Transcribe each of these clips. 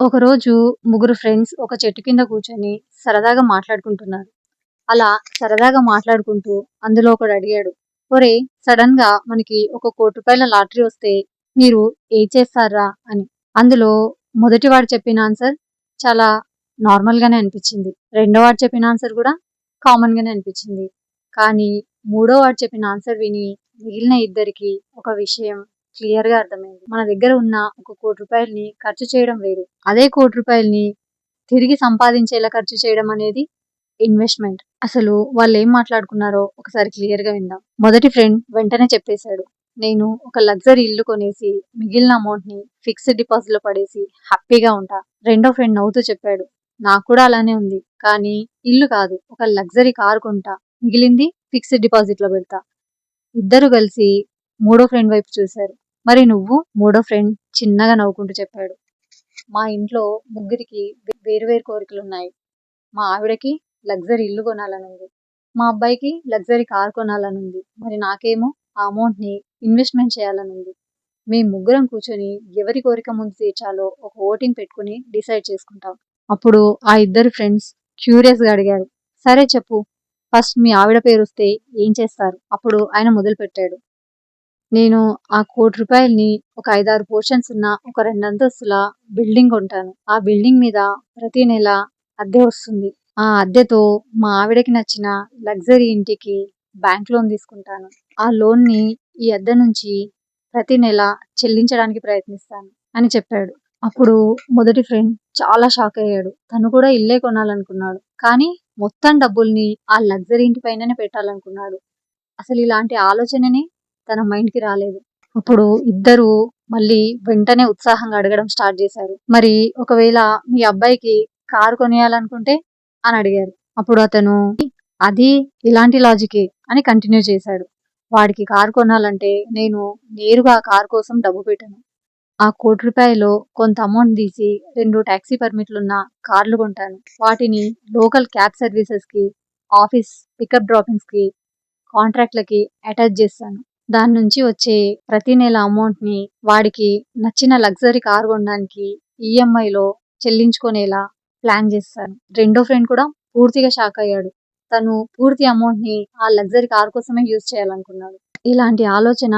ఒకరోజు ముగ్గురు ఫ్రెండ్స్ ఒక చెట్టు కింద కూర్చొని సరదాగా మాట్లాడుకుంటున్నారు. అలా సరదాగా మాట్లాడుకుంటూ అందులో ఒకడు అడిగాడు, ఒరేయ్, సడన్ గా మనకి ₹1,00,00,000 లాటరీ వస్తే మీరు ఏం చేస్తారా అని. అందులో మొదటివాడు చెప్పిన ఆన్సర్ చాలా నార్మల్ గానే అనిపించింది. రెండో వాడు చెప్పిన ఆన్సర్ కూడా కామన్ గానే అనిపించింది. కానీ మూడో వాడు చెప్పిన ఆన్సర్ విని మిగిలిన ఇద్దరికి ఒక విషయం క్లియర్ గా అర్థమైంది. మన దగ్గర ఉన్న ₹1,00,00,000 ఖర్చు చేయడం వేరు, అదే ₹1,00,00,000 తిరిగి సంపాదించేలా ఖర్చు చేయడం అనేది ఇన్వెస్ట్మెంట్. అసలు వాళ్ళు ఏం మాట్లాడుకున్నారో ఒకసారి క్లియర్ గా విందాం. మొదటి ఫ్రెండ్ వెంటనే చెప్పేశాడు, నేను ఒక లగ్జరీ ఇల్లు కొనేసి మిగిలిన అమౌంట్ ని ఫిక్స్డ్ డిపాజిట్ లో పడేసి హ్యాపీగా ఉంటా. రెండో ఫ్రెండ్ నవ్వుతూ చెప్పాడు, నాకు కూడా అలానే ఉంది, కానీ ఇల్లు కాదు, ఒక లగ్జరీ కార్ కొంటా, మిగిలింది ఫిక్స్డ్ డిపాజిట్ లో పెడతా. ఇద్దరు కలిసి మూడో ఫ్రెండ్ వైపు చూశారు. మరి నువ్వు? మూడో ఫ్రెండ్ చిన్నగా నవ్వుకుంటూ చెప్పాడు, మా ఇంట్లో ముగ్గురికి వేరువేరు కోరికలున్నాయి. మా ఆవిడకి లగ్జరీ ఇల్లు కొనాలనుంది, మా అబ్బాయికి లగ్జరీ కార్ కొనాలనుంది, మరి నాకేమో ఆ అమౌంట్ ని ఇన్వెస్ట్మెంట్ చేయాలనుంది. మేము ముగ్గురం కూర్చొని ఎవరి కోరిక ముందు తీర్చాలో ఒక ఓటింగ్ పెట్టుకుని డిసైడ్ చేసుకుంటాం. అప్పుడు ఆ ఇద్దరు ఫ్రెండ్స్ క్యూరియస్ గా అడిగారు, సరే చెప్పు, ఫస్ట్ మీ ఆవిడ పేరు వస్తే ఏం చేస్తారు? అప్పుడు ఆయన మొదలు పెట్టాడు, నేను ఆ ₹1,00,00,000 ఒక 5-6 పోర్షన్స్ ఉన్న ఒక 2 అంతస్తుల బిల్డింగ్ కొంటాను. ఆ బిల్డింగ్ మీద ప్రతి నెల అద్దె వస్తుంది. ఆ అద్దెతో మా ఆవిడకి నచ్చిన లగ్జరీ ఇంటికి బ్యాంక్ లోన్ తీసుకుంటాను. ఆ లోన్ ని ఈ అద్దె నుంచి ప్రతి నెల చెల్లించడానికి ప్రయత్నిస్తాను అని చెప్పాడు. అప్పుడు మొదటి ఫ్రెండ్ చాలా షాక్ అయ్యాడు. తను కూడా ఇల్లే కొనాలనుకున్నాడు, కానీ మొత్తం డబ్బుల్ని ఆ లగ్జరీ ఇంటి పైననే పెట్టాలనుకున్నాడు. అసలు ఇలాంటి ఆలోచనని తన మైండ్ కి రాలేదు. అప్పుడు ఇద్దరు మళ్ళీ వెంటనే ఉత్సాహంగా అడగడం స్టార్ట్ చేశారు, మరి ఒకవేళ మీ అబ్బాయికి కారు కొనియాలనుకుంటే అని అడిగారు. అప్పుడు అతను అది ఇలాంటి లాజికే అని కంటిన్యూ చేశాడు, వాడికి కారు కొనాలంటే నేను నేరుగా ఆ కారు కోసం డబ్బు పెట్టను. ఆ ₹1,00,00,000 కొంత అమౌంట్ తీసి 2 టాక్సీ పర్మిట్లున్న కార్లు కొంటాను. వాటిని లోకల్ క్యాబ్ సర్వీసెస్ కి, ఆఫీస్ పికప్ డ్రాపింగ్స్ కి, కాంట్రాక్ట్లకి అటాచ్ చేస్తాను. దాని నుంచి వచ్చే ప్రతి నెల అమౌంట్ ని వాడికి నచ్చిన లగ్జరీ కార్ కొనడానికి ఈఎంఐలో చెల్లించుకునేలా ప్లాన్ చేస్తాను. రెండో ఫ్రెండ్ కూడా పూర్తిగా షాక్ అయ్యాడు. తను పూర్తి అమౌంట్ ని ఆ లగ్జరీ కార్ కోసమే యూజ్ చేయాలనుకున్నాడు. ఇలాంటి ఆలోచన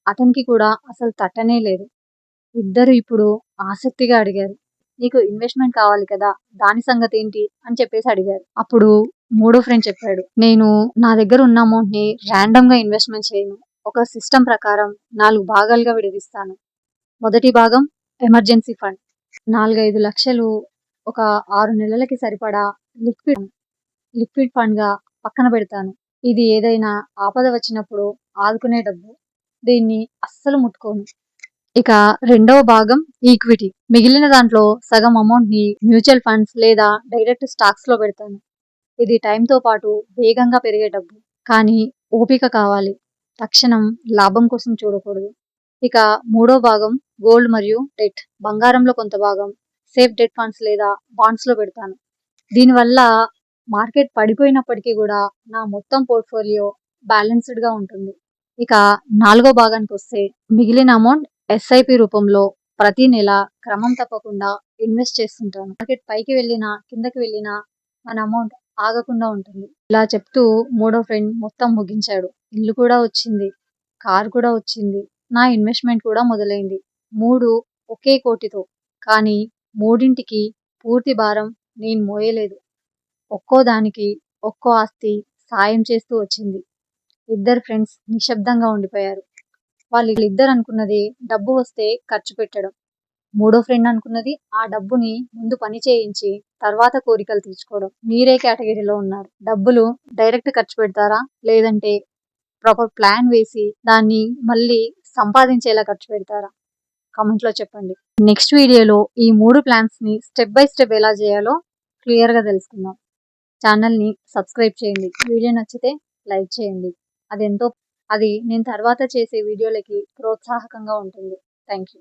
అతనికి కూడా అసలు తట్టనే లేదు. ఇద్దరు ఇప్పుడు ఆసక్తిగా అడిగారు, నీకు ఇన్వెస్ట్మెంట్ కావాలి కదా, దాని సంగతి ఏంటి అని చెప్పేసి అడిగారు. అప్పుడు మూడో ఫ్రెండ్ చెప్పాడు, నేను నా దగ్గర ఉన్న అమౌంట్ ని ర్యాండమ్ గా ఇన్వెస్ట్మెంట్ చేయను, ఒక సిస్టమ్ ప్రకారం 4 భాగాలుగా విడదీస్తాను. మొదటి భాగం ఎమర్జెన్సీ ఫండ్, 4-5 లక్షలు ఒక 6 నెలలకి సరిపడా లిక్విడ్ ఫండ్ గా పక్కన పెడతాను. ఇది ఏదైనా ఆపద వచ్చినప్పుడు ఆదుకునే డబ్బు, దీన్ని అస్సలు ముట్టుకోను. ఇక రెండవ భాగం ఈక్విటీ, మిగిలిన దాంట్లో సగం అమౌంట్ ని మ్యూచువల్ ఫండ్స్ లేదా డైరెక్ట్ స్టాక్స్ లో పెడతాను. ఇది టైంతో పాటు వేగంగా పెరిగే డబ్బు, కానీ ఓపిక కావాలి, తక్షణం లాభం కోసం చూడకూడదు. ఇక మూడో భాగం గోల్డ్ మరియు డెట్, బంగారంలో కొంత భాగం సేఫ్ డెట్ ఫండ్స్ లేదా బాండ్స్ లో పెడతాను. దీనివల్ల మార్కెట్ పడిపోయినప్పటికీ కూడా నా మొత్తం పోర్ట్ఫోలియో బ్యాలెన్స్డ్ గా ఉంటుంది. ఇక నాలుగో భాగానికి వస్తే మిగిలిన అమౌంట్ ఎస్ఐపి రూపంలో ప్రతి నెల క్రమం తప్పకుండా ఇన్వెస్ట్ చేస్తుంటాను. మార్కెట్ పైకి వెళ్ళినా కిందకి వెళ్ళినా మన అమౌంట్ ఆగకుండా ఉంటుంది. ఇలా చెప్తూ మూడో ఫ్రెండ్ మొత్తం ముగించాడు. ఇల్లు కూడా వచ్చింది, కార్ కూడా వచ్చింది, నా ఇన్వెస్ట్మెంట్ కూడా మొదలైంది. 3 ఒకే కోటితో, కానీ మూడింటికి పూర్తి భారం నేను మోయలేదు. ఒక్కో దానికి ఒక్కో ఆస్తి సాయం చేస్తూ వచ్చింది. ఇద్దరు ఫ్రెండ్స్ నిశ్శబ్దంగా ఉండిపోయారు. వాళ్ళిద్దరు అనుకున్నది డబ్బు వస్తే ఖర్చు పెట్టడం, మూడో ఫ్రెండ్ అనుకున్నది ఆ డబ్బుని ముందు పని చేయించి తర్వాత కోరికలు తీర్చుకోవడం. మీరే కేటగిరీలో ఉన్నారు? డబ్బులు డైరెక్ట్ ఖర్చు పెడతారా, లేదంటే ప్రాపర్ ప్లాన్ వేసి దాన్ని మళ్ళీ సంపాదించేలా ఖర్చు పెడతారా? కామెంట్ లో చెప్పండి. నెక్స్ట్ వీడియోలో ఈ 3 ప్లాన్స్ ని స్టెప్ బై స్టెప్ ఎలా చేయాలో క్లియర్ గా తెలుసుకుందాం. ఛానల్ ని సబ్స్క్రైబ్ చేయండి, వీడియో నచ్చితే లైక్ చేయండి, అది నేను తర్వాత చేసే వీడియోలకి ప్రోత్సాహకంగా ఉంటుంది. Thank you.